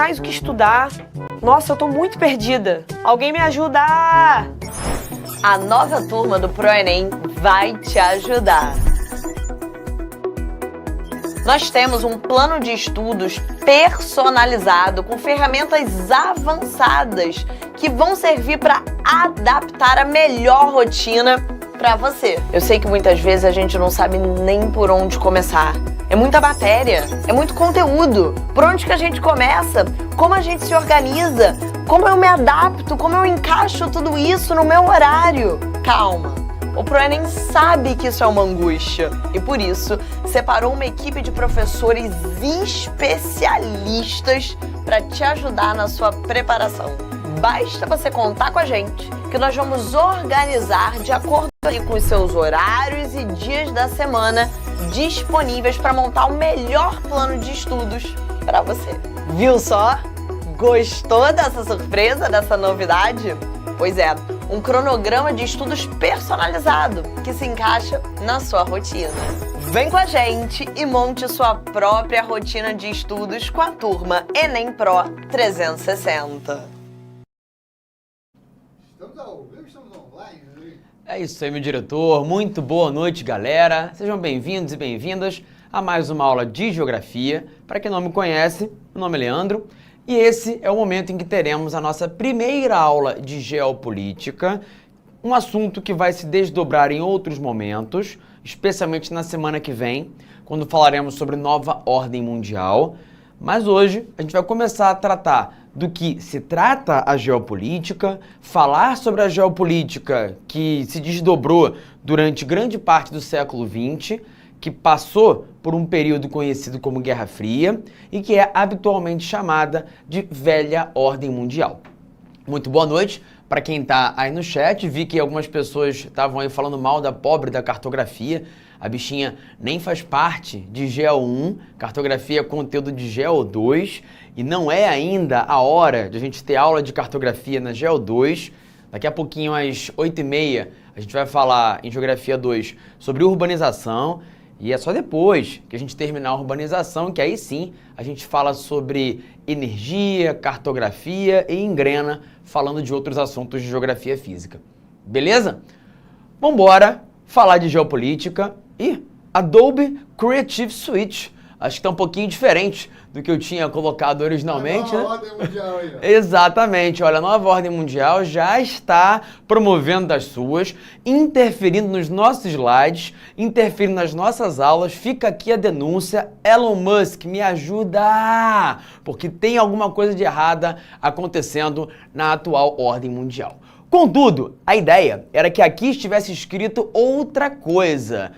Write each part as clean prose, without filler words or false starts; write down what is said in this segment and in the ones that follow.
mais o que estudar. Nossa, eu tô muito perdida. Alguém me ajuda! A nova turma do ProEnem vai te ajudar. Nós temos um plano de estudos personalizado com ferramentas avançadas que vão servir para adaptar a melhor rotina para você. Eu sei que muitas vezes a gente não sabe nem por onde começar. É muita matéria, é muito conteúdo. Por onde que a gente começa? Como a gente se organiza? Como eu me adapto? Como eu encaixo tudo isso no meu horário? Calma. O ProEnem sabe que isso é uma angústia e, por isso, separou uma equipe de professores especialistas para te ajudar na sua preparação. Basta você contar com a gente que nós vamos organizar de acordo com os seus horários e dias da semana disponíveis para montar o melhor plano de estudos para você. Viu só? Gostou dessa surpresa, dessa novidade? Pois é, um cronograma de estudos personalizado que se encaixa na sua rotina. Vem com a gente e monte sua própria rotina de estudos com a turma Enem Pro 360. Estamos ao vivo, estamos online. É isso aí, meu diretor. Muito boa noite, galera. Sejam bem-vindos e bem-vindas a mais uma aula de Geografia. Para quem não me conhece, meu nome é Leandro. E esse é o momento em que teremos a nossa primeira aula de Geopolítica, um assunto que vai se desdobrar em outros momentos, especialmente na semana que vem, quando falaremos sobre nova ordem mundial. Mas hoje a gente vai começar a tratar do que se trata a geopolítica, falar sobre a geopolítica que se desdobrou durante grande parte do século XX, que passou por um período conhecido como Guerra Fria e que é habitualmente chamada de Velha Ordem Mundial. Muito boa noite para quem está aí no chat. Vi que algumas pessoas estavam aí falando mal da pobre da cartografia. A bichinha nem faz parte de Geo 1, cartografia é conteúdo de Geo 2 e não é ainda a hora de a gente ter aula de cartografia na Geo 2. Daqui a pouquinho, às 8h30, a gente vai falar em Geografia 2 sobre urbanização. E é só depois que a gente terminar a urbanização que aí sim a gente fala sobre energia, cartografia e engrena falando de outros assuntos de geografia física. Beleza? Vamos embora falar de geopolítica e Adobe Creative Suite. Acho que está um pouquinho diferente do que eu tinha colocado originalmente, Nova ordem mundial aí, ó. Exatamente, olha, a nova ordem mundial já está promovendo das suas, interferindo nos nossos slides, interferindo nas nossas aulas. Fica aqui a denúncia, Elon Musk, me ajuda! Porque tem alguma coisa de errada acontecendo na atual ordem mundial. Contudo, a ideia era que aqui estivesse escrito outra coisa.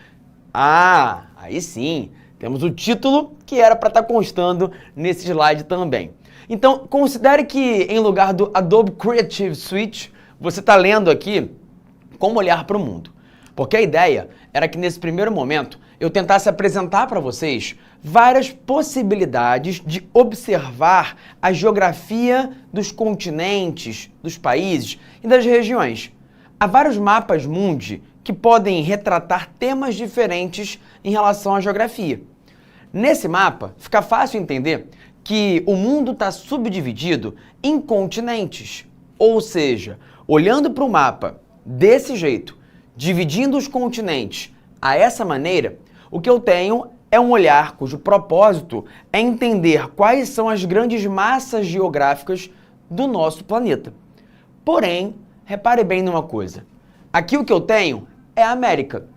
Ah, aí sim. Temos o título que era para estar constando nesse slide também. Então, considere que em lugar do Adobe Creative Suite, você está lendo aqui Como Olhar para o Mundo. Porque a ideia era que nesse primeiro momento eu tentasse apresentar para vocês várias possibilidades de observar a geografia dos continentes, dos países e das regiões. Há vários mapas mundi que podem retratar temas diferentes em relação à geografia. Nesse mapa, fica fácil entender que o mundo está subdividido em continentes. Ou seja, olhando para o mapa desse jeito, dividindo os continentes a essa maneira, o que eu tenho é um olhar cujo propósito é entender quais são as grandes massas geográficas do nosso planeta. Porém, repare bem numa coisa. Aqui o que eu tenho é a América.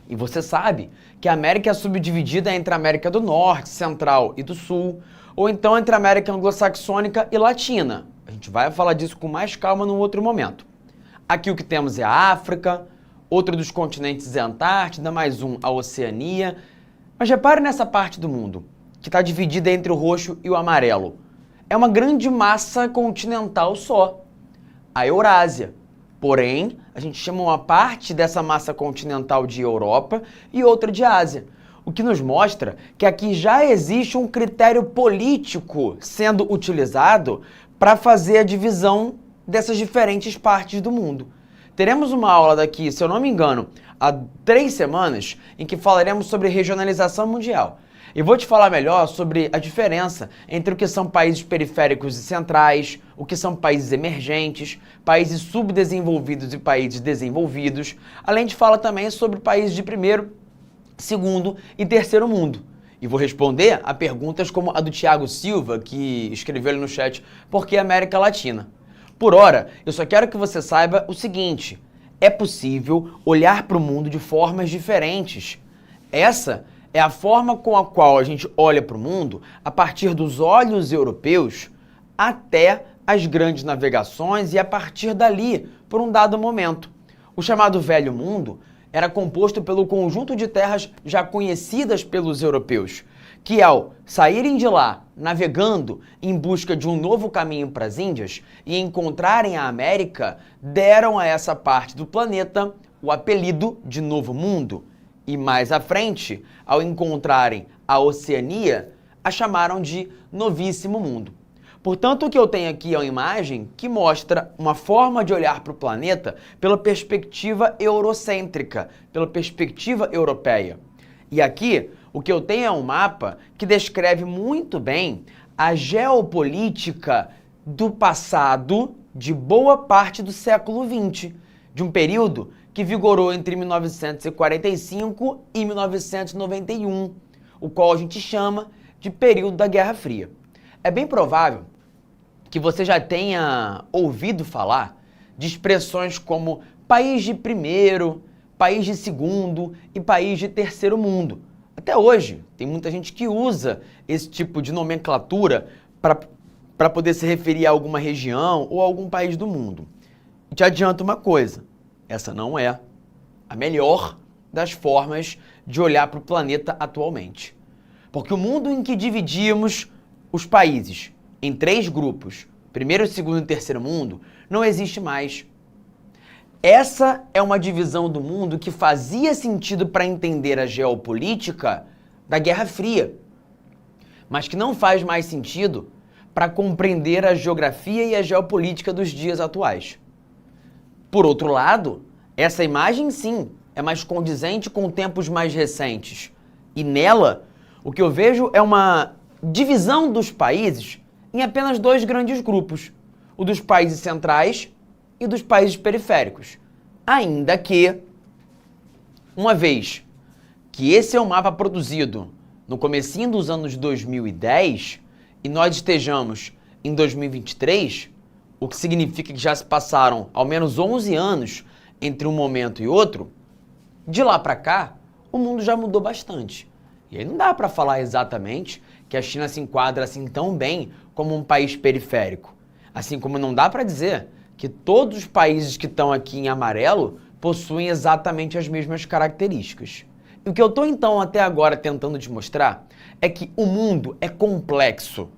E você sabe que a América é subdividida entre a América do Norte, Central e do Sul, ou então entre a América anglo-saxônica e latina. A gente vai falar disso com mais calma num outro momento. Aqui o que temos é a África, outro dos continentes é a Antártida, mais um a Oceania. Mas repare nessa parte do mundo, que está dividida entre o roxo e o amarelo. É uma grande massa continental só, a Eurásia. Porém, a gente chama uma parte dessa massa continental de Europa e outra de Ásia, o que nos mostra que aqui já existe um critério político sendo utilizado para fazer a divisão dessas diferentes partes do mundo. Teremos uma aula daqui, se eu não me engano, há 3 semanas, em que falaremos sobre regionalização mundial. E vou te falar melhor sobre a diferença entre o que são países periféricos e centrais, o que são países emergentes, países subdesenvolvidos e países desenvolvidos, além de falar também sobre países de primeiro, segundo e terceiro mundo. E vou responder a perguntas como a do Thiago Silva, que escreveu ali no chat, por que América Latina? Por hora, eu só quero que você saiba o seguinte, é possível olhar para o mundo de formas diferentes. Essa é a forma com a qual a gente olha para o mundo a partir dos olhos europeus até as grandes navegações e a partir dali, por um dado momento. O chamado Velho Mundo era composto pelo conjunto de terras já conhecidas pelos europeus, que ao saírem de lá, navegando em busca de um novo caminho para as Índias e encontrarem a América, deram a essa parte do planeta o apelido de Novo Mundo. E mais à frente, ao encontrarem a Oceania, a chamaram de Novíssimo Mundo. Portanto, o que eu tenho aqui é uma imagem que mostra uma forma de olhar para o planeta pela perspectiva eurocêntrica, pela perspectiva europeia. E aqui, o que eu tenho é um mapa que descreve muito bem a geopolítica do passado de boa parte do século XX, de um período que vigorou entre 1945 e 1991, o qual a gente chama de período da Guerra Fria. É bem provável que você já tenha ouvido falar de expressões como país de primeiro, país de segundo e país de terceiro mundo. Até hoje, tem muita gente que usa esse tipo de nomenclatura para poder se referir a alguma região ou a algum país do mundo. E te adianto uma coisa, essa não é a melhor das formas de olhar para o planeta atualmente. Porque o mundo em que dividimos os países em 3 grupos, primeiro, segundo e terceiro mundo, não existe mais. Essa é uma divisão do mundo que fazia sentido para entender a geopolítica da Guerra Fria, mas que não faz mais sentido para compreender a geografia e a geopolítica dos dias atuais. Por outro lado, essa imagem sim é mais condizente com tempos mais recentes. E nela, o que eu vejo é uma divisão dos países em apenas 2 grandes grupos, o dos países centrais e dos países periféricos. Ainda que, uma vez que esse é um mapa produzido no comecinho dos anos 2010 e nós estejamos em 2023, o que significa que já se passaram ao menos 11 anos entre um momento e outro, de lá para cá, o mundo já mudou bastante. E aí não dá para falar exatamente que a China se enquadra assim tão bem como um país periférico. Assim como não dá para dizer que todos os países que estão aqui em amarelo possuem exatamente as mesmas características. E o que eu estou então até agora tentando te mostrar é que o mundo é complexo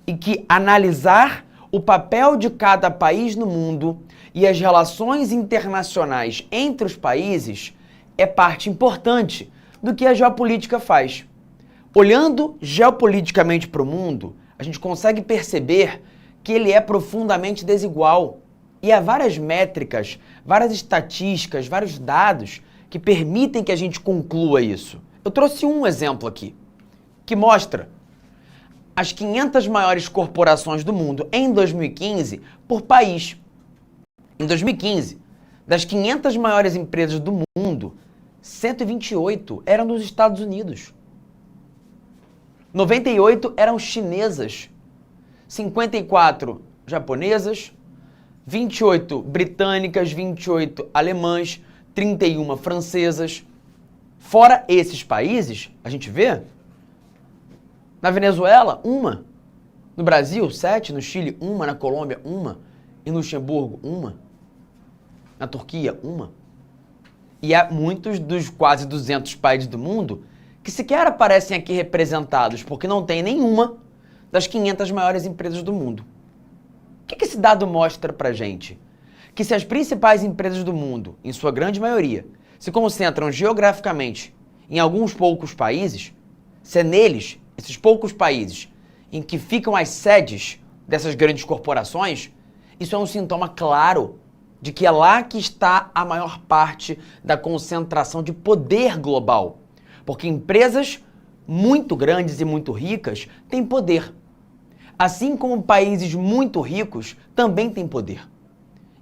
e que analisar o papel de cada país no mundo e as relações internacionais entre os países é parte importante do que a geopolítica faz. Olhando geopoliticamente para o mundo, a gente consegue perceber que ele é profundamente desigual. E há várias métricas, várias estatísticas, vários dados que permitem que a gente conclua isso. Eu trouxe um exemplo aqui, que mostra as 500 maiores corporações do mundo em 2015 por país. Em 2015, das 500 maiores empresas do mundo, 128 eram dos Estados Unidos. 98 eram chinesas, 54 japonesas, 28 britânicas, 28 alemãs, 31 francesas. Fora esses países, a gente vê, na Venezuela, 1. No Brasil, 7. No Chile, 1. Na Colômbia, 1. Em Luxemburgo, 1. Na Turquia, 1. E há muitos dos quase 200 países do mundo que sequer aparecem aqui representados, porque não tem nenhuma das 500 maiores empresas do mundo. O que esse dado mostra pra gente? Que se as principais empresas do mundo, em sua grande maioria, se concentram geograficamente em alguns poucos países, se é neles, esses poucos países, em que ficam as sedes dessas grandes corporações, isso é um sintoma claro de que é lá que está a maior parte da concentração de poder global. Porque empresas muito grandes e muito ricas têm poder. Assim como países muito ricos também têm poder.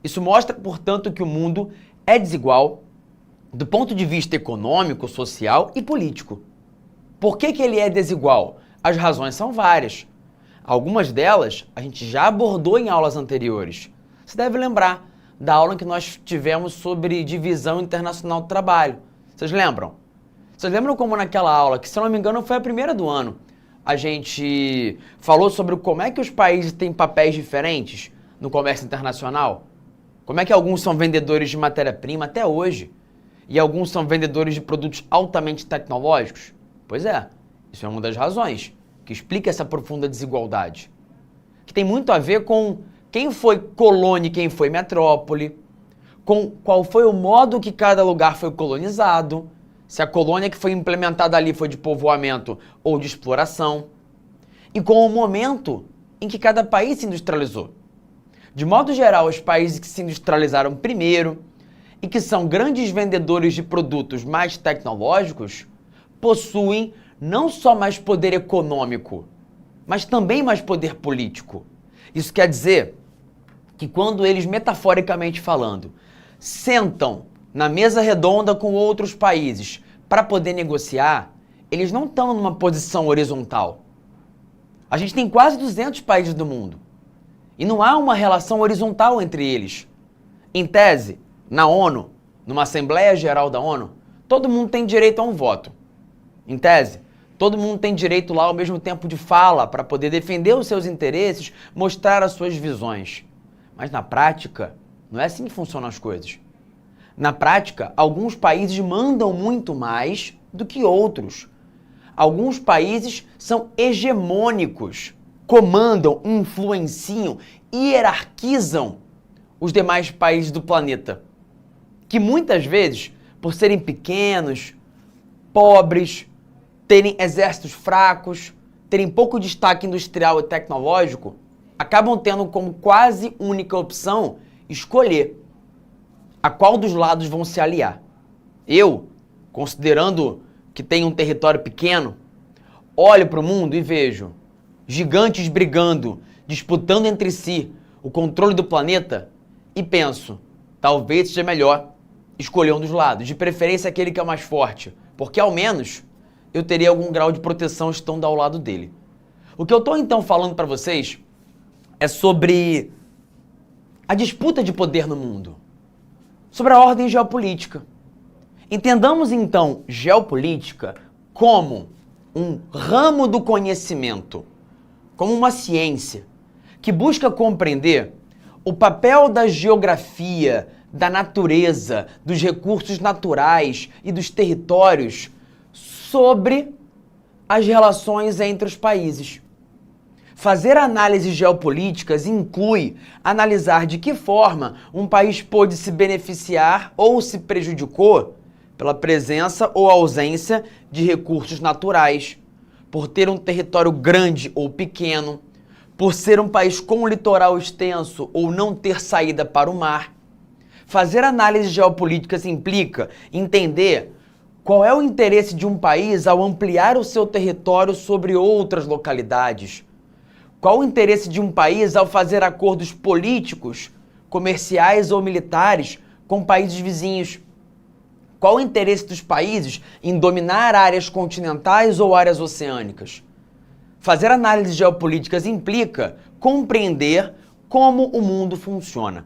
Isso mostra, portanto, que o mundo é desigual do ponto de vista econômico, social e político. Por que ele é desigual? As razões são várias. Algumas delas a gente já abordou em aulas anteriores. Você deve lembrar da aula que nós tivemos sobre divisão internacional do trabalho. Vocês lembram? Vocês lembram como naquela aula, que se eu não me engano foi a primeira do ano, a gente falou sobre como é que os países têm papéis diferentes no comércio internacional? Como é que alguns são vendedores de matéria-prima até hoje e alguns são vendedores de produtos altamente tecnológicos? Pois é, isso é uma das razões que explica essa profunda desigualdade, que tem muito a ver com quem foi colônia e quem foi metrópole, com qual foi o modo que cada lugar foi colonizado, se a colônia que foi implementada ali foi de povoamento ou de exploração, e com o momento em que cada país se industrializou. De modo geral, os países que se industrializaram primeiro e que são grandes vendedores de produtos mais tecnológicos possuem não só mais poder econômico, mas também mais poder político. Isso quer dizer que quando eles, metaforicamente falando, sentam na mesa redonda com outros países para poder negociar, eles não estão numa posição horizontal. A gente tem quase 200 países do mundo e não há uma relação horizontal entre eles. Em tese, na ONU, numa Assembleia Geral da ONU, todo mundo tem direito a um voto. Em tese, todo mundo tem direito lá ao mesmo tempo de fala para poder defender os seus interesses, mostrar as suas visões. Mas na prática, não é assim que funcionam as coisas. Na prática, alguns países mandam muito mais do que outros. Alguns países são hegemônicos, comandam, influenciam, hierarquizam os demais países do planeta, que muitas vezes, por serem pequenos, pobres, terem exércitos fracos, terem pouco destaque industrial e tecnológico, acabam tendo como quase única opção escolher a qual dos lados vão se aliar. Eu, considerando que tenho um território pequeno, olho para o mundo e vejo gigantes brigando, disputando entre si o controle do planeta e penso, talvez seja melhor escolher um dos lados, de preferência aquele que é o mais forte, porque ao menos eu teria algum grau de proteção estando ao lado dele. O que eu estou então falando para vocês é sobre a disputa de poder no mundo, sobre a ordem geopolítica. Entendamos então geopolítica como um ramo do conhecimento, como uma ciência que busca compreender o papel da geografia, da natureza, dos recursos naturais e dos territórios sobre as relações entre os países. Fazer análises geopolíticas inclui analisar de que forma um país pôde se beneficiar ou se prejudicou pela presença ou ausência de recursos naturais, por ter um território grande ou pequeno, por ser um país com um litoral extenso ou não ter saída para o mar. Fazer análises geopolíticas implica entender qual é o interesse de um país ao ampliar o seu território sobre outras localidades. Qual o interesse de um país ao fazer acordos políticos, comerciais ou militares com países vizinhos? Qual o interesse dos países em dominar áreas continentais ou áreas oceânicas? Fazer análises geopolíticas implica compreender como o mundo funciona.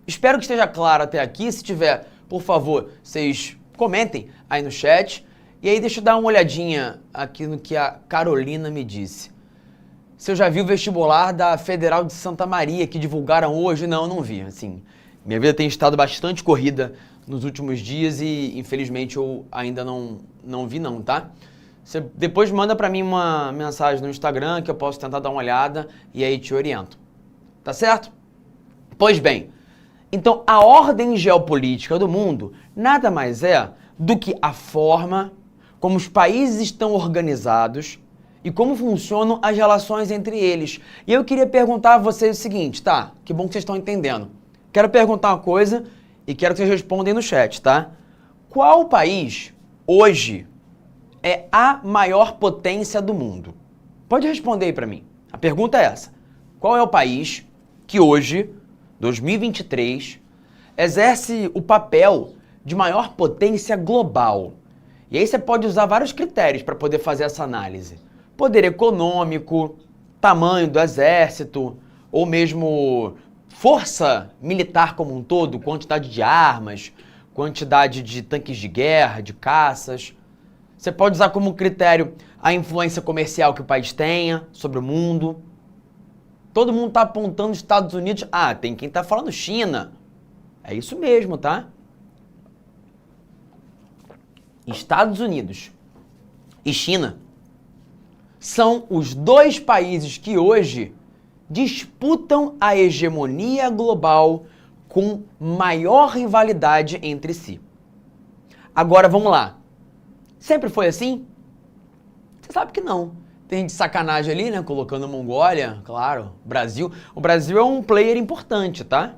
Espero que esteja claro até aqui. Se tiver, por favor, vocês comentem aí no chat. E aí deixa eu dar uma olhadinha aqui no que a Carolina me disse. Se eu já vi o vestibular da Federal de Santa Maria que divulgaram hoje, não vi. Assim, minha vida tem estado bastante corrida nos últimos dias e, infelizmente, eu ainda não vi não, tá? Você depois manda pra mim uma mensagem no Instagram que eu posso tentar dar uma olhada e aí te oriento. Tá certo? Pois bem, então a ordem geopolítica do mundo nada mais é do que a forma como os países estão organizados e como funcionam as relações entre eles. E eu queria perguntar a vocês o seguinte, tá? Que bom que vocês estão entendendo. Quero perguntar uma coisa e quero que vocês respondam no chat, tá? Qual país hoje é a maior potência do mundo? Pode responder aí para mim. A pergunta é essa. Qual é o país que hoje, 2023, exerce o papel de maior potência global? E aí você pode usar vários critérios para poder fazer essa análise. Poder econômico, tamanho do exército, ou mesmo força militar como um todo, quantidade de armas, quantidade de tanques de guerra, de caças. Você pode usar como critério a influência comercial que o país tenha sobre o mundo. Todo mundo está apontando os Estados Unidos. Ah, tem quem está falando China. É isso mesmo, tá? Estados Unidos e China são os dois países que hoje disputam a hegemonia global com maior rivalidade entre si. Agora vamos lá. Sempre foi assim? Você sabe que não. Tem de sacanagem ali, né? Colocando Mongólia, claro, Brasil. O Brasil é um player importante, tá?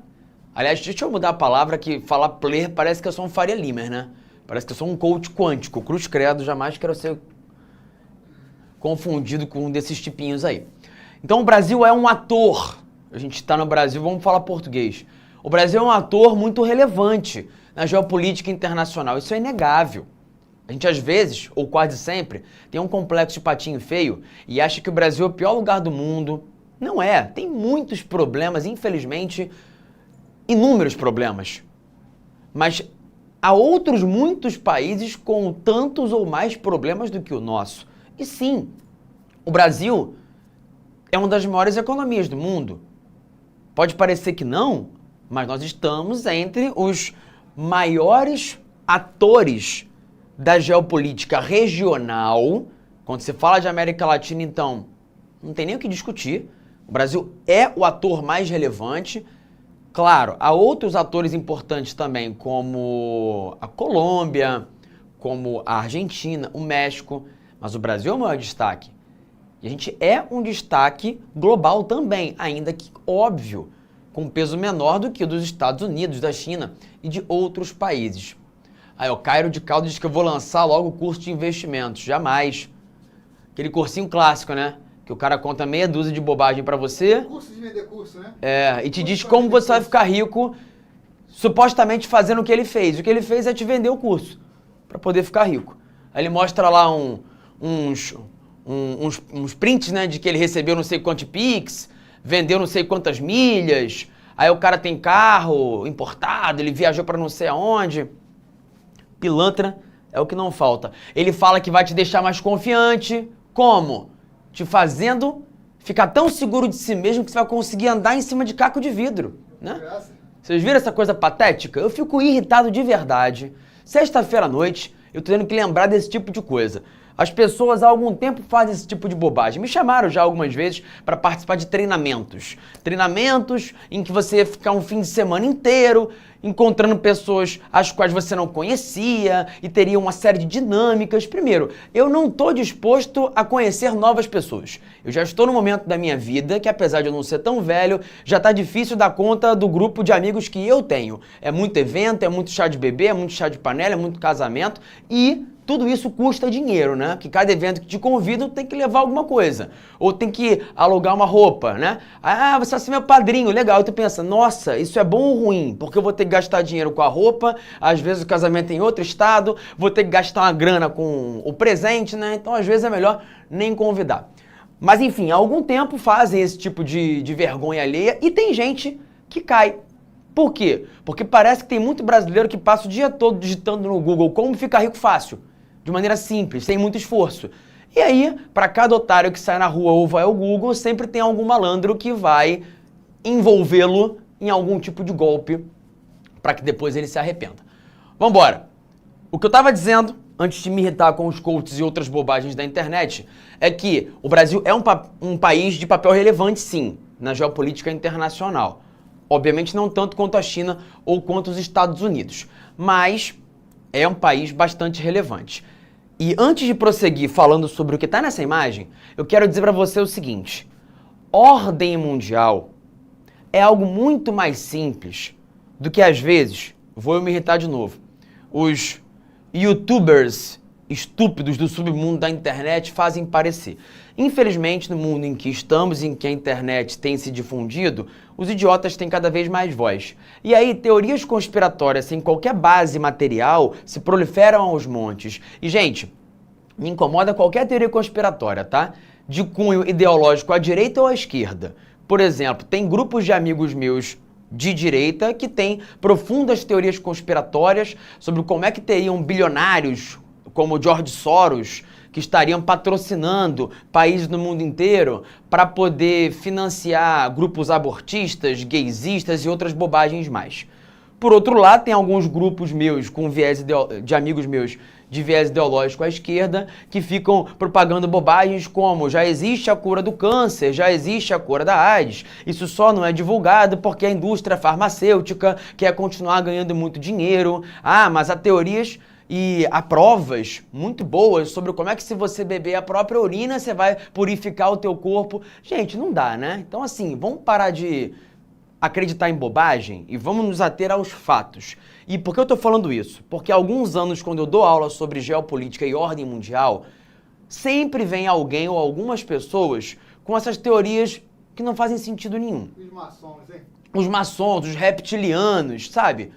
Aliás, deixa eu mudar a palavra que falar player parece que eu sou um Faria Limer, né? Parece que eu sou um coach quântico. Cruz credo, jamais quero ser confundido com um desses tipinhos aí. Então o Brasil é um ator. A gente está no Brasil, vamos falar português. O Brasil é um ator muito relevante na geopolítica internacional. Isso é inegável. A gente às vezes, ou quase sempre, tem um complexo de patinho feio e acha que o Brasil é o pior lugar do mundo. Não é. Tem muitos problemas, infelizmente, inúmeros problemas. Mas há outros muitos países com tantos ou mais problemas do que o nosso. E sim, o Brasil é uma das maiores economias do mundo. Pode parecer que não, mas nós estamos entre os maiores atores da geopolítica regional. Quando se fala de América Latina, então, não tem nem o que discutir. O Brasil é o ator mais relevante. Claro, há outros atores importantes também, como a Colômbia, como a Argentina, o México, mas o Brasil é o maior destaque. E a gente é um destaque global também, ainda que óbvio, com um peso menor do que o dos Estados Unidos, da China e de outros países. Aí o Cairo de Caldas diz que eu vou lançar logo o curso de investimentos. Jamais. Aquele cursinho clássico, né? Que o cara conta meia dúzia de bobagem pra você. Curso de vender curso, né? É, e te diz como você vai ficar rico, supostamente fazendo o que ele fez. O que ele fez é te vender o curso, pra poder ficar rico. Aí ele mostra lá uns prints, né, de que ele recebeu não sei quantos Pix, vendeu não sei quantas milhas, aí o cara tem carro importado, ele viajou pra não sei aonde. Pilantra é o que não falta. Ele fala que vai te deixar mais confiante. Como? Te fazendo ficar tão seguro de si mesmo que você vai conseguir andar em cima de caco de vidro, né? Vocês viram essa coisa patética? Eu fico irritado de verdade. Sexta-feira à noite, eu tô tendo que lembrar desse tipo de coisa. As pessoas há algum tempo fazem esse tipo de bobagem. Me chamaram já algumas vezes para participar de treinamentos. Treinamentos em que você ia ficar um fim de semana inteiro encontrando pessoas as quais você não conhecia e teria uma série de dinâmicas. Primeiro, eu não estou disposto a conhecer novas pessoas. Eu já estou no momento da minha vida que, apesar de eu não ser tão velho, já está difícil dar conta do grupo de amigos que eu tenho. É muito evento, é muito chá de bebê, é muito chá de panela, é muito casamento e tudo isso custa dinheiro, né? Que cada evento que te convidam tem que levar alguma coisa. Ou tem que alugar uma roupa, né? Ah, você vai ser meu padrinho, legal. E tu pensa, nossa, isso é bom ou ruim? Porque eu vou ter que gastar dinheiro com a roupa, às vezes o casamento é em outro estado, vou ter que gastar uma grana com o presente, né? Então, às vezes é melhor nem convidar. Mas, enfim, há algum tempo fazem esse tipo de vergonha alheia e tem gente que cai. Por quê? Porque parece que tem muito brasileiro que passa o dia todo digitando no Google como ficar rico fácil. De maneira simples, sem muito esforço. E aí, para cada otário que sai na rua ou vai ao Google, sempre tem algum malandro que vai envolvê-lo em algum tipo de golpe para que depois ele se arrependa. Vambora! O que eu estava dizendo, antes de me irritar com os coaches e outras bobagens da internet, é que o Brasil é um país de papel relevante, sim, na geopolítica internacional. Obviamente não tanto quanto a China ou quanto os Estados Unidos, mas é um país bastante relevante. E antes de prosseguir falando sobre o que está nessa imagem, eu quero dizer para você o seguinte: ordem mundial é algo muito mais simples do que, às vezes, vou eu me irritar de novo, os youtubers estúpidos do submundo da internet fazem parecer. Infelizmente, no mundo em que estamos, em que a internet tem se difundido, os idiotas têm cada vez mais voz. E aí, teorias conspiratórias sem qualquer base material se proliferam aos montes. E, gente, me incomoda qualquer teoria conspiratória, tá? De cunho ideológico à direita ou à esquerda. Por exemplo, tem grupos de amigos meus de direita que têm profundas teorias conspiratórias sobre como é que teriam bilionários como George Soros, que estariam patrocinando países no mundo inteiro para poder financiar grupos abortistas, gaysistas e outras bobagens mais. Por outro lado, tem alguns grupos meus com viés de amigos meus de viés ideológico à esquerda que ficam propagando bobagens como já existe a cura do câncer, já existe a cura da AIDS, isso só não é divulgado porque a indústria farmacêutica quer continuar ganhando muito dinheiro. Mas há teorias e há provas muito boas sobre como é que se você beber a própria urina, você vai purificar o teu corpo. Gente, não dá, né? Então assim, vamos parar de acreditar em bobagem e vamos nos ater aos fatos. E por que eu tô falando isso? Porque há alguns anos, quando eu dou aula sobre geopolítica e ordem mundial, sempre vem alguém ou algumas pessoas com essas teorias que não fazem sentido nenhum. Os maçons, hein? Os maçons, os reptilianos, sabe?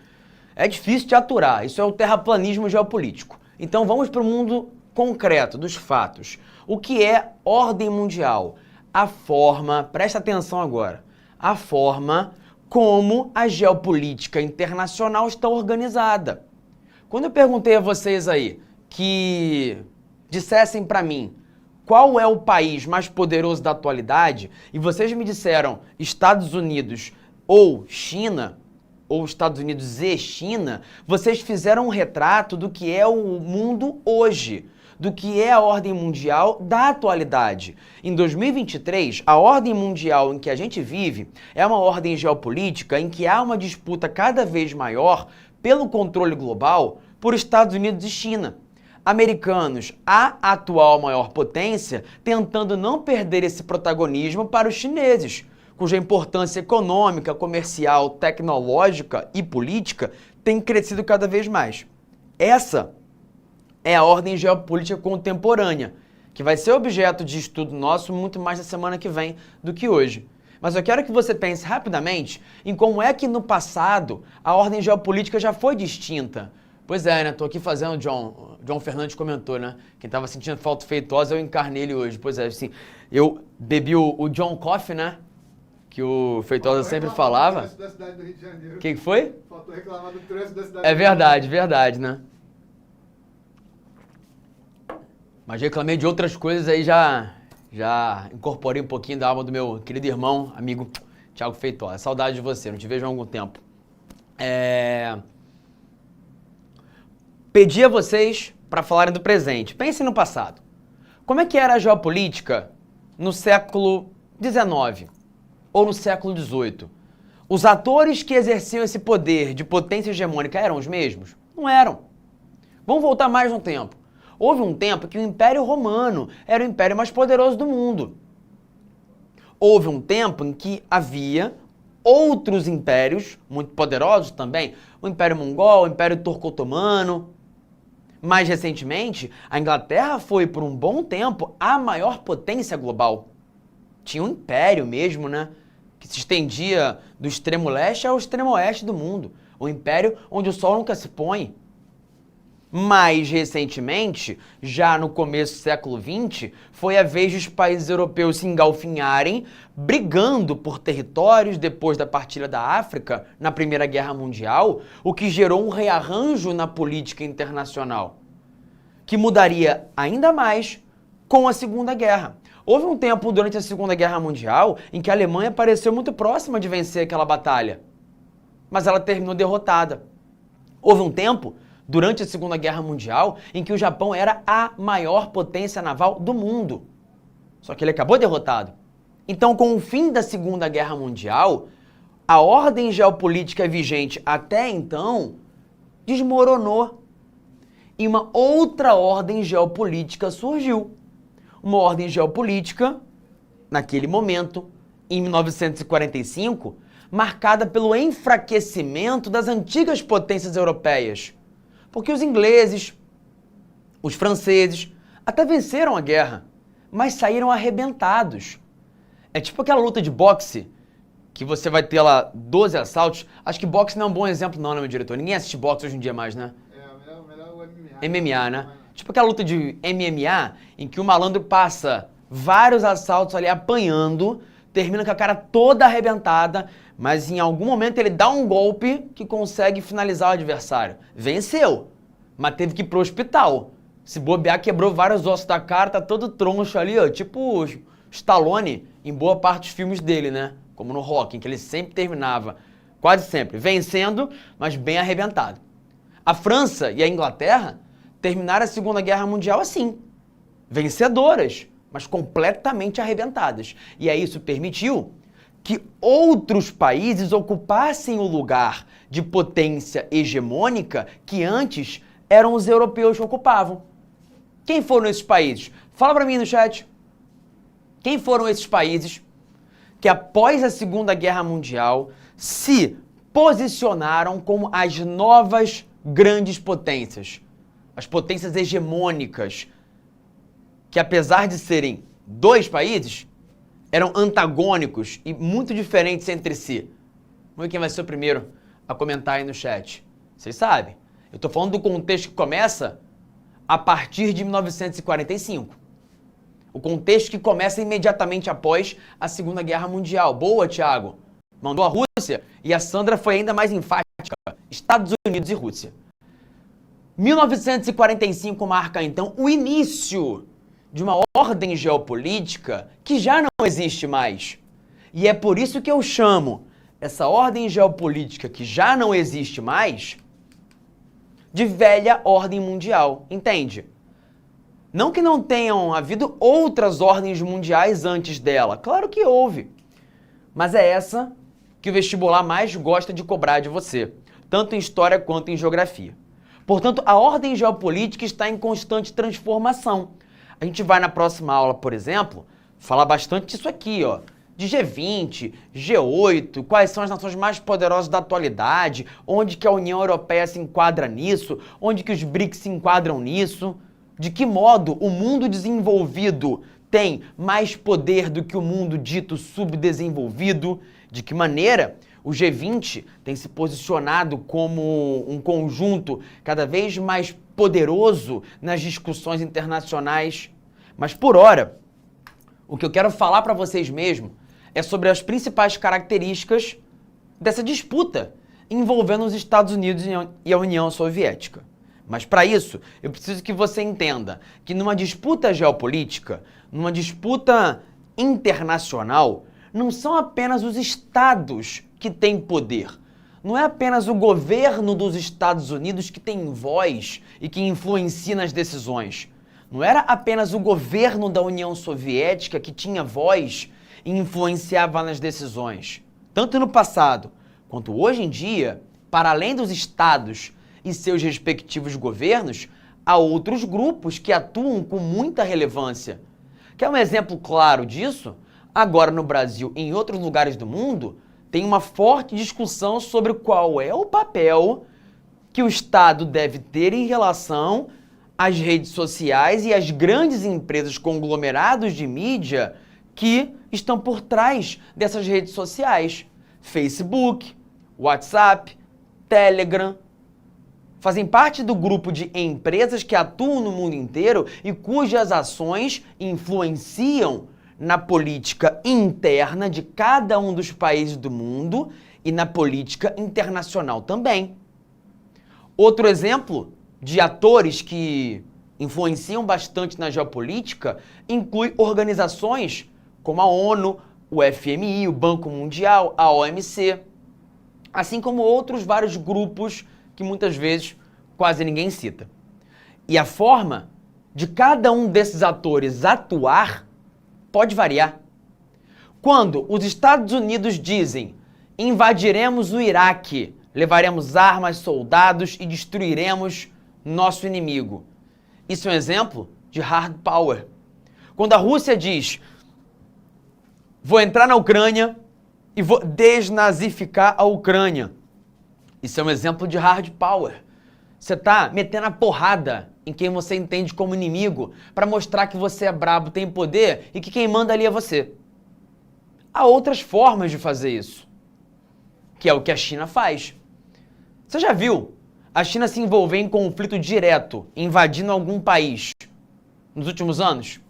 É difícil de aturar, isso é o terraplanismo geopolítico. Então vamos para o mundo concreto, dos fatos. O que é ordem mundial? A forma, presta atenção agora, a forma como a geopolítica internacional está organizada. Quando eu perguntei a vocês aí que dissessem para mim qual é o país mais poderoso da atualidade e vocês me disseram Estados Unidos ou China, ou Estados Unidos e China, vocês fizeram um retrato do que é o mundo hoje, do que é a ordem mundial da atualidade. Em 2023, a ordem mundial em que a gente vive é uma ordem geopolítica em que há uma disputa cada vez maior pelo controle global por Estados Unidos e China. Americanos, a atual maior potência, tentando não perder esse protagonismo para os chineses, cuja importância econômica, comercial, tecnológica e política tem crescido cada vez mais. Essa é a ordem geopolítica contemporânea, que vai ser objeto de estudo nosso muito mais na semana que vem do que hoje. Mas eu quero que você pense rapidamente em como é que no passado a ordem geopolítica já foi distinta. Pois é, né? Tô aqui fazendo, John Fernandes comentou, né? Quem tava sentindo falta feitosa, eu encarnei ele hoje. Pois é, assim, eu bebi o John Coffee, né? Que o Feitosa sempre falava. Da cidade do Rio de Janeiro. O que foi? Faltou reclamar do trânsito da cidade É verdade, verdade, né? Mas reclamei de outras coisas aí, já incorporei um pouquinho da alma do meu querido irmão, amigo Thiago Feitosa. Saudade de você, não te vejo há algum tempo. Pedi a vocês para falarem do presente. Pensem no passado. Como é que era a geopolítica no século XIX ou no século XVIII? Os atores que exerciam esse poder de potência hegemônica eram os mesmos? Não eram. Vamos voltar mais no tempo. Houve um tempo que o Império Romano era o império mais poderoso do mundo. Houve um tempo em que havia outros impérios muito poderosos também, o Império Mongol, o Império Turco-Otomano. Mais recentemente, a Inglaterra foi, por um bom tempo, a maior potência global. Tinha um império mesmo, né? Que se estendia do extremo leste ao extremo oeste do mundo. Um império onde o sol nunca se põe. Mais recentemente, já no começo do século XX, foi a vez dos países europeus se engalfinharem, brigando por territórios depois da partilha da África na Primeira Guerra Mundial, o que gerou um rearranjo na política internacional, que mudaria ainda mais com a Segunda Guerra. Houve um tempo durante a Segunda Guerra Mundial em que a Alemanha pareceu muito próxima de vencer aquela batalha, mas ela terminou derrotada. Houve um tempo durante a Segunda Guerra Mundial, em que o Japão era a maior potência naval do mundo. Só que ele acabou derrotado. Então, com o fim da Segunda Guerra Mundial, a ordem geopolítica vigente até então desmoronou. E uma outra ordem geopolítica surgiu. Uma ordem geopolítica, naquele momento, em 1945, marcada pelo enfraquecimento das antigas potências europeias. Porque os ingleses, Os franceses até venceram a guerra, mas saíram arrebentados. É tipo aquela luta de boxe, que você vai ter lá 12 assaltos. Acho que boxe não é um bom exemplo não, né, meu diretor? Ninguém assiste boxe hoje em dia mais, né? Melhor o MMA. MMA, né? Tipo aquela luta de MMA, em que o malandro passa vários assaltos ali apanhando, termina com a cara toda arrebentada, mas em algum momento ele dá um golpe que consegue finalizar o adversário. Venceu, mas teve que ir pro hospital. Se bobear, quebrou vários ossos da cara, tá todo troncho ali, ó, tipo Stallone em boa parte dos filmes dele, né? Como no Rocky, em que ele sempre terminava, quase sempre, vencendo, mas bem arrebentado. A França e a Inglaterra terminaram a Segunda Guerra Mundial assim, vencedoras, mas completamente arrebentadas. E aí isso permitiu que outros países ocupassem o lugar de potência hegemônica que antes eram os europeus que ocupavam. Quem foram esses países? Fala pra mim no chat. Quem foram esses países que após a Segunda Guerra Mundial se posicionaram como as novas grandes potências? As potências hegemônicas, que apesar de serem dois países, eram antagônicos e muito diferentes entre si. Vamos ver quem vai ser o primeiro a comentar aí no chat. Vocês sabem, eu tô falando do contexto que começa a partir de 1945. O contexto que começa imediatamente após a Segunda Guerra Mundial. Boa, Thiago. Mandou a Rússia e a Sandra foi ainda mais enfática. Estados Unidos e Rússia. 1945 marca, então, o início de uma ordem geopolítica que já não existe mais. E é por isso que eu chamo essa ordem geopolítica que já não existe mais de velha ordem mundial. Entende? Não que não tenham havido outras ordens mundiais antes dela. Claro que houve. Mas é essa que o vestibular mais gosta de cobrar de você, tanto em história quanto em geografia. Portanto, a ordem geopolítica está em constante transformação. A gente vai na próxima aula, por exemplo, falar bastante disso aqui, ó, de G20, G8, quais são as nações mais poderosas da atualidade, onde que a União Europeia se enquadra nisso, onde que os BRICS se enquadram nisso, de que modo o mundo desenvolvido tem mais poder do que o mundo dito subdesenvolvido, de que maneira o G20 tem se posicionado como um conjunto cada vez mais poderoso nas discussões internacionais. Mas por hora, o que eu quero falar para vocês mesmo é sobre as principais características dessa disputa envolvendo os Estados Unidos e a União Soviética. Mas para isso, eu preciso que você entenda que numa disputa geopolítica, numa disputa internacional, não são apenas os estados que têm poder. Não é apenas o governo dos Estados Unidos que tem voz e que influencia nas decisões. Não era apenas o governo da União Soviética que tinha voz e influenciava nas decisões. Tanto no passado quanto hoje em dia, para além dos estados e seus respectivos governos, há outros grupos que atuam com muita relevância. Quer um exemplo claro disso? Agora no Brasil e em outros lugares do mundo, tem uma forte discussão sobre qual é o papel que o Estado deve ter em relação às redes sociais e às grandes empresas conglomerados de mídia que estão por trás dessas redes sociais. Facebook, WhatsApp, Telegram, fazem parte do grupo de empresas que atuam no mundo inteiro e cujas ações influenciam na política interna de cada um dos países do mundo e na política internacional também. Outro exemplo de atores que influenciam bastante na geopolítica inclui organizações como a ONU, o FMI, o Banco Mundial, a OMC, assim como outros vários grupos que muitas vezes quase ninguém cita. E a forma de cada um desses atores atuar pode variar. Quando os Estados Unidos dizem invadiremos o Iraque, levaremos armas, soldados e destruiremos nosso inimigo. Isso é um exemplo de hard power. Quando a Rússia diz vou entrar na Ucrânia e vou desnazificar a Ucrânia. Isso é um exemplo de hard power. Você tá metendo a porrada em quem você entende como inimigo para mostrar que você é brabo, tem poder e que quem manda ali é você. Há outras formas de fazer isso, que é o que a China faz. Você já viu a China se envolver em conflito direto, invadindo algum país nos últimos anos?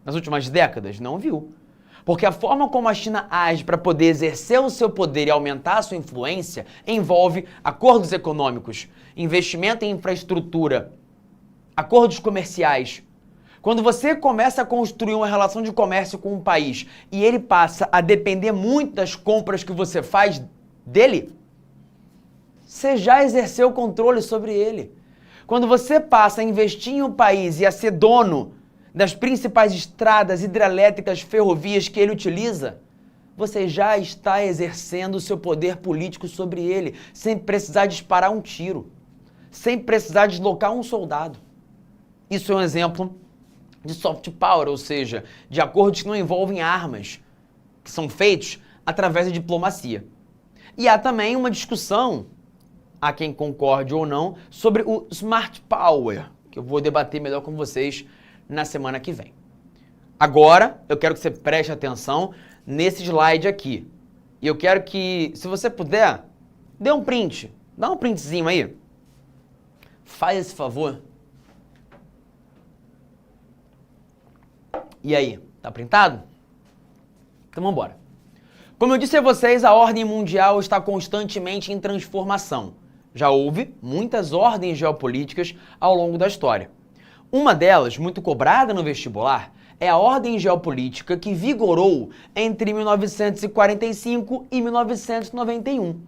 Nas últimas décadas? Não viu. Porque a forma como a China age para poder exercer o seu poder e aumentar a sua influência envolve acordos econômicos, investimento em infraestrutura, acordos comerciais. Quando você começa a construir uma relação de comércio com um país e ele passa a depender muito das compras que você faz dele, você já exerceu controle sobre ele. Quando você passa a investir em um país e a ser dono das principais estradas hidrelétricas, ferrovias que ele utiliza, você já está exercendo o seu poder político sobre ele, sem precisar disparar um tiro, sem precisar deslocar um soldado. Isso é um exemplo de soft power, ou seja, de acordos que não envolvem armas, que são feitos através da diplomacia. E há também uma discussão, há quem concorde ou não, sobre o smart power, que eu vou debater melhor com vocês na semana que vem. Agora, eu quero que você preste atenção nesse slide aqui. E eu quero que, se você puder, dê um print. Dá um printzinho aí. Faz esse favor. E aí, tá printado? Então vamos embora. Como eu disse a vocês, a ordem mundial está constantemente em transformação. Já houve muitas ordens geopolíticas ao longo da história. Uma delas, muito cobrada no vestibular, é a ordem geopolítica que vigorou entre 1945 e 1991,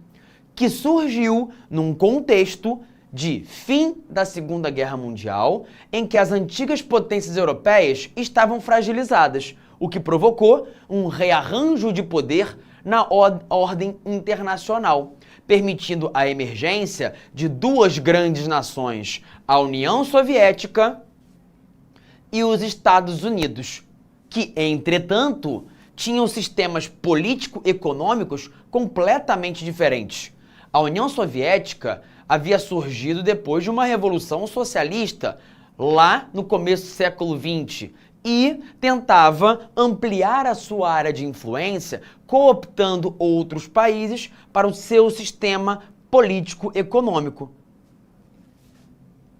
que surgiu num contexto de fim da Segunda Guerra Mundial, em que as antigas potências europeias estavam fragilizadas, o que provocou um rearranjo de poder na ordem internacional, permitindo a emergência de duas grandes nações, a União Soviética e os Estados Unidos, que, entretanto, tinham sistemas político-econômicos completamente diferentes. A União Soviética havia surgido depois de uma revolução socialista, lá no começo do século XX, e tentava ampliar a sua área de influência, cooptando outros países para o seu sistema político-econômico.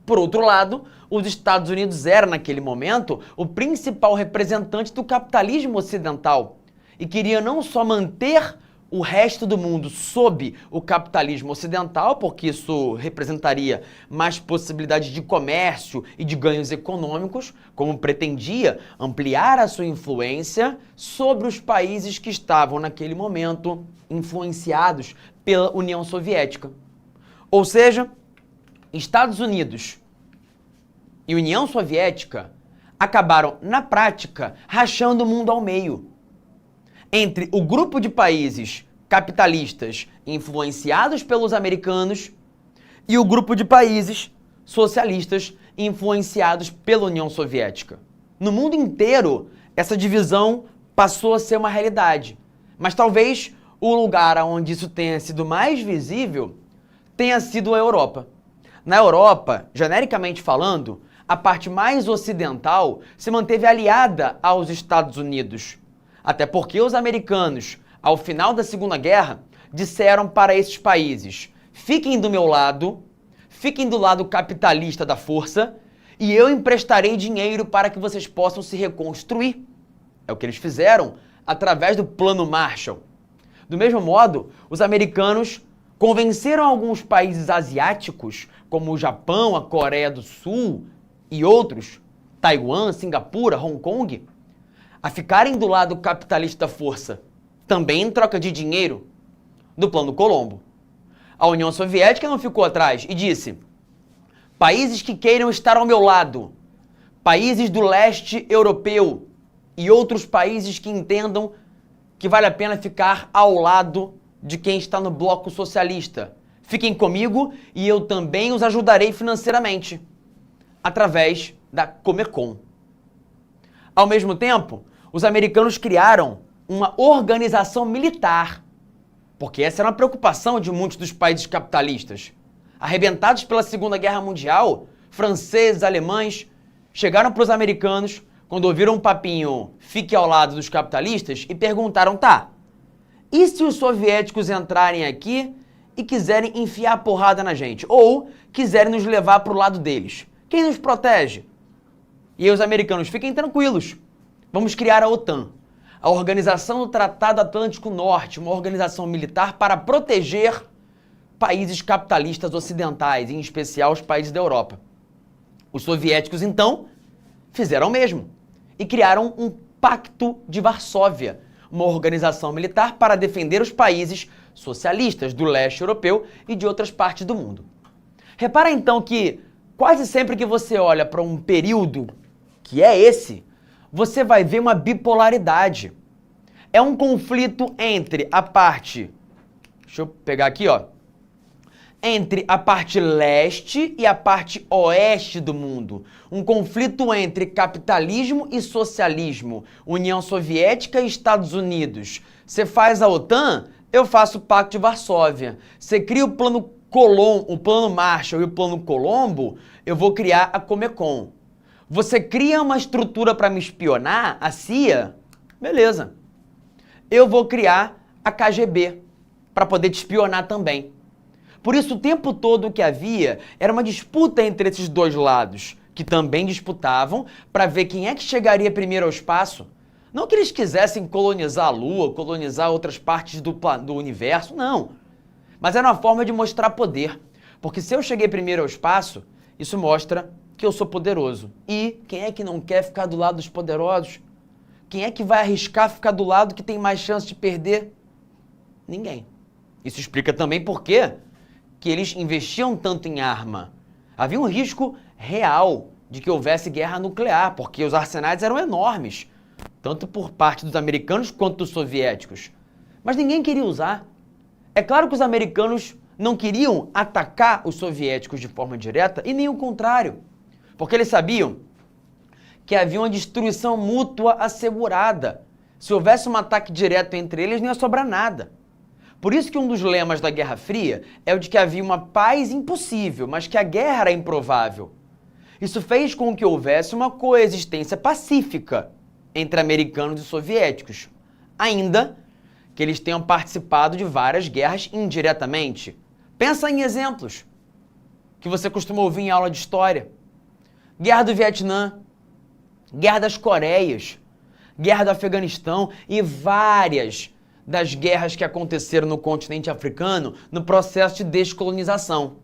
Por outro lado, os Estados Unidos eram, naquele momento, o principal representante do capitalismo ocidental e queria não só manter o resto do mundo sob o capitalismo ocidental, porque isso representaria mais possibilidades de comércio e de ganhos econômicos, como pretendia ampliar a sua influência sobre os países que estavam, naquele momento, influenciados pela União Soviética. Ou seja, Estados Unidos e União Soviética acabaram, na prática, rachando o mundo ao meio, entre o grupo de países capitalistas influenciados pelos americanos e o grupo de países socialistas influenciados pela União Soviética. No mundo inteiro, essa divisão passou a ser uma realidade, mas talvez o lugar onde isso tenha sido mais visível tenha sido a Europa. Na Europa, genericamente falando, a parte mais ocidental se manteve aliada aos Estados Unidos, até porque os americanos, ao final da Segunda Guerra, disseram para esses países: fiquem do meu lado, fiquem do lado capitalista da força e eu emprestarei dinheiro para que vocês possam se reconstruir. É o que eles fizeram através do Plano Marshall. Do mesmo modo, os americanos convenceram alguns países asiáticos, como o Japão, a Coreia do Sul e outros, Taiwan, Singapura, Hong Kong, a ficarem do lado capitalista da força, também em troca de dinheiro, do Plano Colombo. A União Soviética não ficou atrás e disse: países que queiram estar ao meu lado, países do leste europeu e outros países que entendam que vale a pena ficar ao lado de quem está no bloco socialista, fiquem comigo e eu também os ajudarei financeiramente, através da Comecon. Ao mesmo tempo, os americanos criaram uma organização militar, porque essa era uma preocupação de muitos dos países capitalistas. arrebentados pela Segunda Guerra Mundial, franceses, alemães, chegaram para os americanos quando ouviram um papinho "fique ao lado dos capitalistas" e perguntaram, tá, e se os soviéticos entrarem aqui e quiserem enfiar a porrada na gente? Ou quiserem nos levar para o lado deles? Quem nos protege? E aí os americanos, fiquem tranquilos, vamos criar a OTAN, a Organização do Tratado Atlântico Norte, uma organização militar para proteger países capitalistas ocidentais, em especial os países da Europa. Os soviéticos, então, fizeram o mesmo e criaram um Pacto de Varsóvia, uma organização militar para defender os países socialistas do leste europeu e de outras partes do mundo. Repara então que quase sempre que você olha para um período que é esse, você vai ver uma bipolaridade. É um conflito entre a parte, deixa eu pegar aqui, ó, entre a parte leste e a parte oeste do mundo. Um conflito entre capitalismo e socialismo, União Soviética e Estados Unidos. Você faz a OTAN, eu faço o Pacto de Varsóvia. Você cria o plano o plano Marshall e o plano Colombo, eu vou criar a Comecon. Você cria uma estrutura para me espionar, a CIA, beleza. Eu vou criar a KGB para poder te espionar também. Por isso, o tempo todo o que havia era uma disputa entre esses dois lados, que também disputavam para ver quem é que chegaria primeiro ao espaço. Não que eles quisessem colonizar a Lua, colonizar outras partes do universo, não. Mas era uma forma de mostrar poder. Porque se eu cheguei primeiro ao espaço, isso mostra que eu sou poderoso. E quem é que não quer ficar do lado dos poderosos? Quem é que vai arriscar ficar do lado que tem mais chance de perder? Ninguém. Isso explica também por quê que eles investiam tanto em arma. Havia um risco real de que houvesse guerra nuclear, porque os arsenais eram enormes, tanto por parte dos americanos quanto dos soviéticos. Mas ninguém queria usar. É claro que os americanos não queriam atacar os soviéticos de forma direta e nem o contrário, porque eles sabiam que havia uma destruição mútua assegurada. Se houvesse um ataque direto entre eles, não ia sobrar nada. Por isso que um dos lemas da Guerra Fria é o de que havia uma paz impossível, mas que a guerra era improvável. Isso fez com que houvesse uma coexistência pacífica entre americanos e soviéticos, ainda que eles tenham participado de várias guerras indiretamente. Pensa em exemplos que você costuma ouvir em aula de história. Guerra do Vietnã, Guerra das Coreias, Guerra do Afeganistão e várias das guerras que aconteceram no continente africano no processo de descolonização,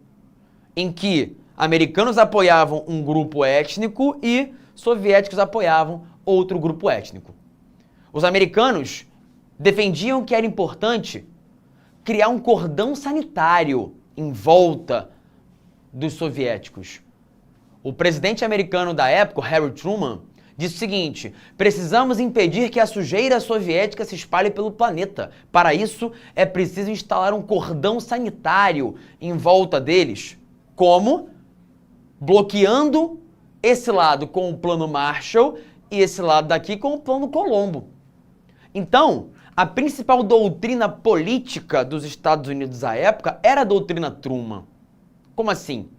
em que americanos apoiavam um grupo étnico e soviéticos apoiavam outro grupo étnico. Os americanos defendiam que era importante criar um cordão sanitário em volta dos soviéticos. O presidente americano da época, Harry Truman, disse o seguinte: precisamos impedir que a sujeira soviética se espalhe pelo planeta. Para isso, é preciso instalar um cordão sanitário em volta deles. Como? Bloqueando esse lado com o plano Marshall e esse lado daqui com o plano Colombo. Então, a principal doutrina política dos Estados Unidos à época era a doutrina Truman. Como assim?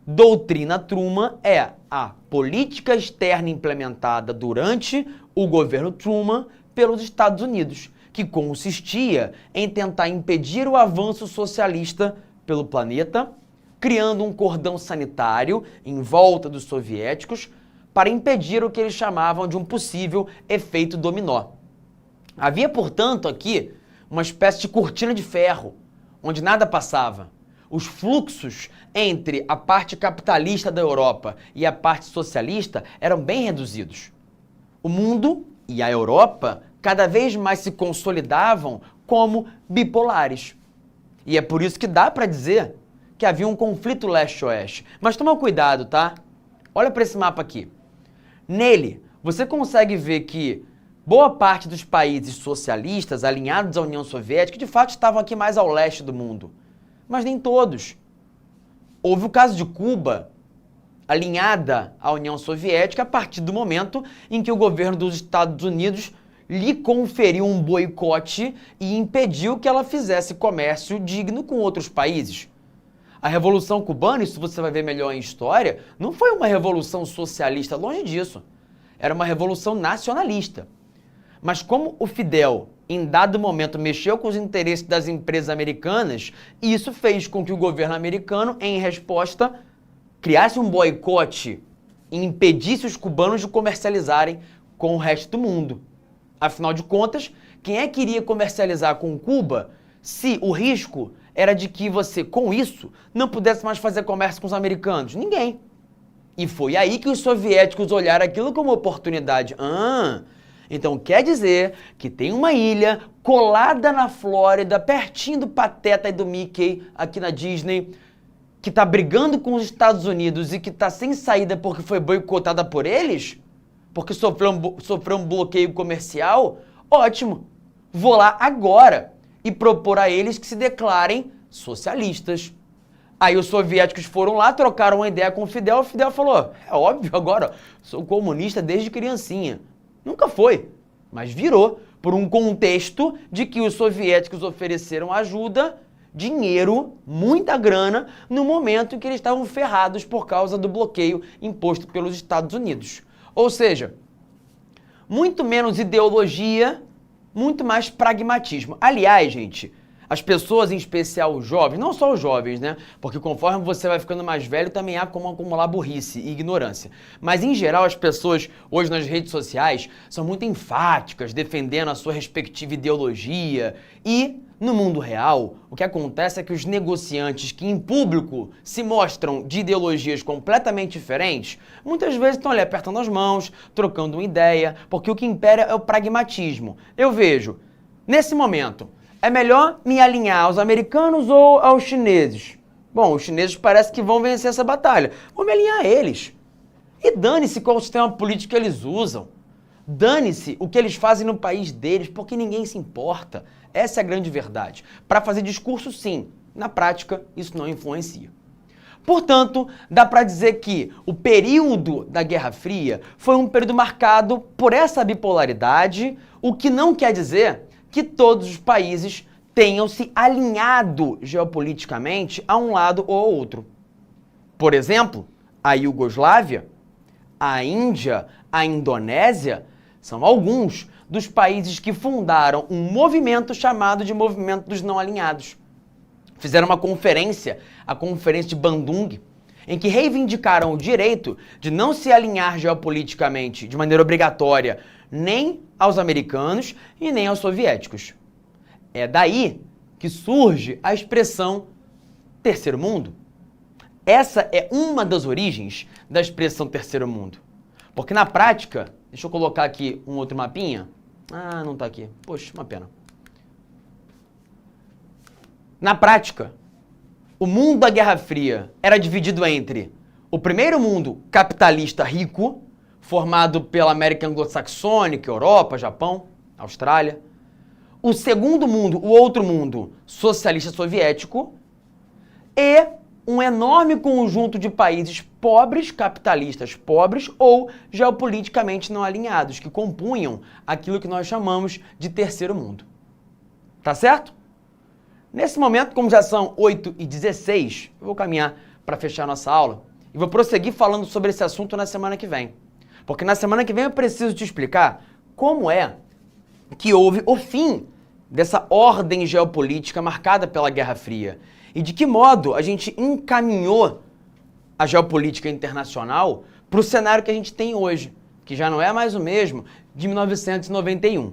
Doutrina Truman é a política externa implementada durante o governo Truman pelos Estados Unidos, que consistia em tentar impedir o avanço socialista pelo planeta, criando um cordão sanitário em volta dos soviéticos para impedir o que eles chamavam de um possível efeito dominó. Havia, portanto, aqui uma espécie de cortina de ferro, onde nada passava. Os fluxos entre a parte capitalista da Europa e a parte socialista eram bem reduzidos. O mundo e a Europa cada vez mais se consolidavam como bipolares. E é por isso que dá para dizer que havia um conflito leste-oeste. Mas toma cuidado, tá? Olha para esse mapa aqui. Nele, você consegue ver que boa parte dos países socialistas alinhados à União Soviética de fato estavam aqui mais ao leste do mundo. Mas nem todos. Houve o caso de Cuba, alinhada à União Soviética a partir do momento em que o governo dos Estados Unidos lhe conferiu um boicote e impediu que ela fizesse comércio digno com outros países. A Revolução Cubana, isso você vai ver melhor em história, não foi uma revolução socialista, longe disso. Era uma revolução nacionalista. Mas como o Fidel, em dado momento, mexeu com os interesses das empresas americanas, isso fez com que o governo americano, em resposta, criasse um boicote e impedisse os cubanos de comercializarem com o resto do mundo. Afinal de contas, quem é que iria comercializar com Cuba se o risco era de que você, com isso, não pudesse mais fazer comércio com os americanos? Ninguém. E foi aí que os soviéticos olharam aquilo como oportunidade. Então quer dizer que tem uma ilha colada na Flórida, pertinho do Pateta e do Mickey, aqui na Disney, que tá brigando com os Estados Unidos e que tá sem saída porque foi boicotada por eles? Porque sofreu um bloqueio comercial? Ótimo! Vou lá agora e propor a eles que se declarem socialistas. Aí os soviéticos foram lá, trocaram uma ideia com o Fidel falou, é óbvio agora, sou comunista desde criancinha. Nunca foi, mas virou por um contexto de que os soviéticos ofereceram ajuda, dinheiro, muita grana, no momento em que eles estavam ferrados por causa do bloqueio imposto pelos Estados Unidos. Ou seja, muito menos ideologia, muito mais pragmatismo. Aliás, gente, as pessoas, em especial os jovens, não só os jovens, né? Porque conforme você vai ficando mais velho, também há como acumular burrice e ignorância. Mas, em geral, as pessoas, hoje nas redes sociais, são muito enfáticas, defendendo a sua respectiva ideologia. E, no mundo real, o que acontece é que os negociantes que, em público, se mostram de ideologias completamente diferentes, muitas vezes estão ali apertando as mãos, trocando uma ideia, porque o que impera é o pragmatismo. Eu vejo, nesse momento, é melhor me alinhar aos americanos ou aos chineses? Bom, os chineses parece que vão vencer essa batalha. Vou me alinhar a eles. E dane-se qual sistema político eles usam. Dane-se o que eles fazem no país deles, porque ninguém se importa. Essa é a grande verdade. Para fazer discurso, sim. Na prática, isso não influencia. Portanto, dá para dizer que o período da Guerra Fria foi um período marcado por essa bipolaridade, o que não quer dizer que todos os países tenham se alinhado geopoliticamente a um lado ou ao outro. Por exemplo, a Iugoslávia, a Índia, a Indonésia são alguns dos países que fundaram um movimento chamado de Movimento dos Não Alinhados. Fizeram uma conferência, a Conferência de Bandung, em que reivindicaram o direito de não se alinhar geopoliticamente de maneira obrigatória nem aos americanos e nem aos soviéticos. É daí que surge a expressão terceiro mundo. Essa é uma das origens da expressão terceiro mundo. Porque na prática, deixa eu colocar aqui um outro mapinha. Ah, não tá aqui. Poxa, uma pena. Na prática, o mundo da Guerra Fria era dividido entre o primeiro mundo capitalista rico, formado pela América Anglo-Saxônica, Europa, Japão, Austrália. O segundo mundo, o outro mundo, socialista soviético. E um enorme conjunto de países pobres, capitalistas pobres ou geopoliticamente não alinhados, que compunham aquilo que nós chamamos de terceiro mundo. Tá certo? Nesse momento, como já são 8h16, eu vou caminhar para fechar nossa aula e vou prosseguir falando sobre esse assunto na semana que vem. Porque na semana que vem eu preciso te explicar como é que houve o fim dessa ordem geopolítica marcada pela Guerra Fria e de que modo a gente encaminhou a geopolítica internacional para o cenário que a gente tem hoje, que já não é mais o mesmo de 1991.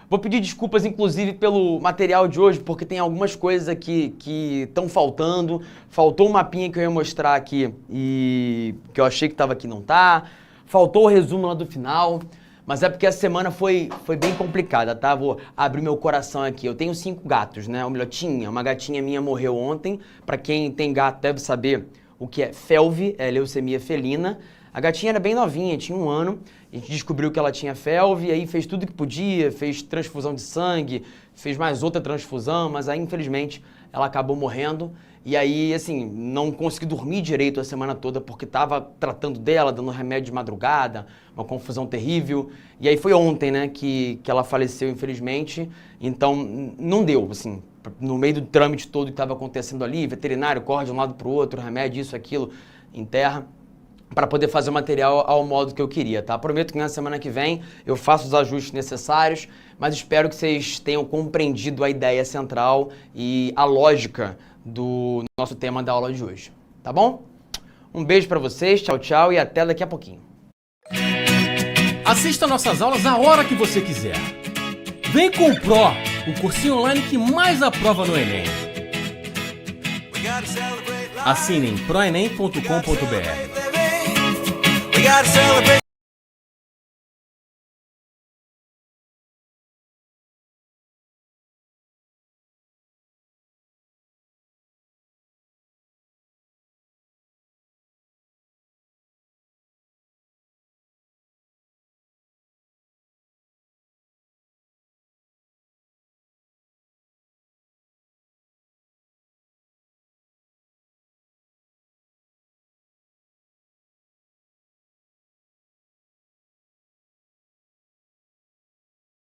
Vou pedir desculpas, inclusive, pelo material de hoje, porque tem algumas coisas aqui que estão faltando. Faltou um mapinha que eu ia mostrar aqui e que eu achei que estava aqui, não tá. Faltou o resumo lá do final, mas é porque a semana foi bem complicada, tá? Vou abrir meu coração aqui. Eu tenho 5 gatos, né? Ou melhor, uma gatinha minha morreu ontem. Para quem tem gato deve saber o que é FeLV, é leucemia felina. A gatinha era bem novinha, tinha 1 ano. A gente descobriu que ela tinha FeLV e aí fez tudo que podia, fez transfusão de sangue, fez mais outra transfusão, mas aí, infelizmente, ela acabou morrendo. E aí, assim, não consegui dormir direito a semana toda porque tava tratando dela, dando remédio de madrugada, uma confusão terrível. E aí foi ontem, né, que ela faleceu, infelizmente. Então, não deu, assim, no meio do trâmite todo que estava acontecendo ali, veterinário corre de um lado para o outro, remédio, isso, aquilo, enterra, para poder fazer o material ao modo que eu queria, tá? Prometo que na semana que vem eu faço os ajustes necessários, mas espero que vocês tenham compreendido a ideia central e a lógica do nosso tema da aula de hoje, tá bom? Um beijo para vocês, tchau, tchau e até daqui a pouquinho. Assista nossas aulas a hora que você quiser. Vem com o Pro, o cursinho online que mais aprova no Enem. Assine em proenem.com.br.